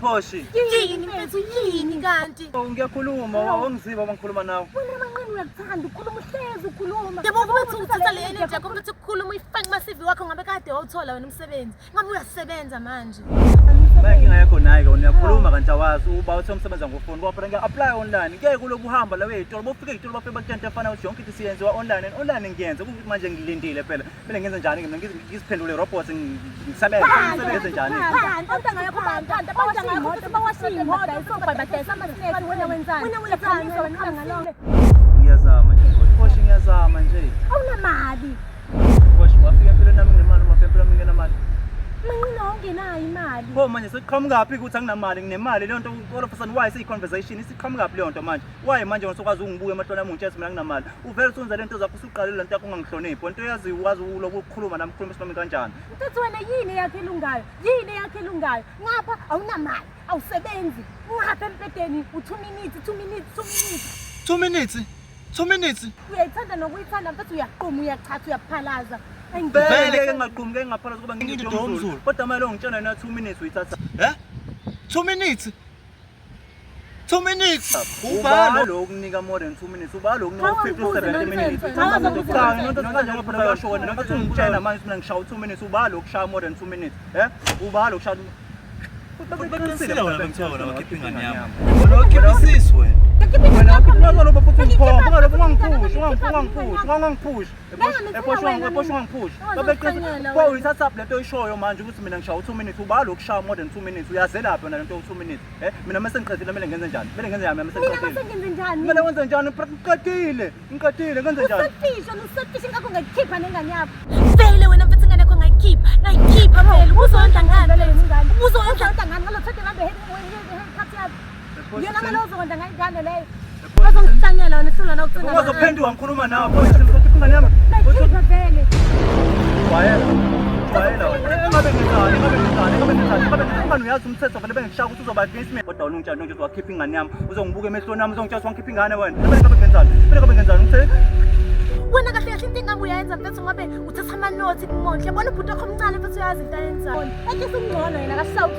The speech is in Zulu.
Phoshi. Yini mfethu yini kanti? Ngiyakhuluma, wangiziba abangikhuluma nawe. Wena manqini uyakuthanda ukukhuluma uhlezi ukhuluma. Yebo ukuthi uthatha le energy yakho ukuthi ukukhuluma uyifake kuma-CV wakho ngabe kade wawuthola wena umsebenzi. Ngabe uyasebenza manje. Bayinkinga yakho naye ke uyakhuluma kanti awazi uba uthi umsebenza ngofoni kodwa ngiya-apply online. Ngeke kuloku uhamba la wey'tolo bofika ey'tolo bafike bakutshente efana ukuthi yonke into siyenziwa online and online ngiyenze ukuthi manje ngilindile phela. Kumele ngenze njani mina ngiziphendule robots ngisebenze njani? Ngiyazama nje Phoshi ngiyazama nje. Awunamali. Phoshi wafika empilweni nami ngemali uma empilweni nami ngenamali. Manqina ongenayo imali. Pho manje sekuqhamukaphi ukuthi anginamali nginemali leyo nto all of a sudden why seyi-conversation isiqhamukaphi leyo nto manje why manje usokwazi ungibuka emahlweni ami ungitshela mina nginamali uvele usenza lento zakho usuqalile lento yakho ungangihloniphi into yaziyo wazi uloku ukukhuluma nami ukhuluma isinami kanjani mthetho wena yini yakhe elungayo ngapha awunamali awusebenzi ngapha empedeni u2 minutes 2 minutes uyayithanda nokuyithanda mthetho uyaqhuma uyachatha uyaphalaza vele ngingaqhumi ngeke ngaphalaza kuba ngingidwa umzulu kodwa manje lo ngitshela na 2 minutes uyithatha 2 minutes ubalo ukunika more than 2 minutes ubalo ukunika 50-70 minutes cha into kanjalo phela kashona noma ngitshela manje mina ngishaya 2 minutes ubalo ukushaya more than 2 minutes ubalo ukushaya Baqinisile wena bengithola bakhipha ingane yami. Wena wakhiphisa wena. Wena ukubona lo baphuthi umphombo ngaloku ungangiphushi ungangiphushi babeqinisa pho uyithatha lento oyishoyo manje ukuthi mina ngishaya 2 minutes ubalo ukushaya more than 2 minutes uyazela lapha lento 2 minutes mina mase ngiqedile kumele ngenze njani kumele ngenze yami mase ngiqedile kumele wenze njani ngiqedile ngenze njani usefisha ngakho ngayikhipha nengane yakho vele wena mfethu ingane yakho ngayikhipha vele uzondla ngani le ngane uzondla ngani ngalo thathe ngambe head yakho yena manje uzondla ngani leyo bazongihlanyela wena sula nokucina uzophendula ngikhuluma nawe pho ngikhipha ingane yami ngayikhipha vele wayela ngabe ngingani uyazi umthetho vele bengishaya ukuthi uzoba against me kodwa wena ungitshela nje uzokhipha ingane yami uzongibuka emehlweni nami uzongitshela ukuthi wangikhipha ingane wena ngabe ngenzani umthetho wena kahle kahle into engabe uyayenza mfethu ngabe uthatha amanothi kumonhle yabona ubhuti wakho omncane mfethu uyazi into ayenzayo ake singcono yena kashawu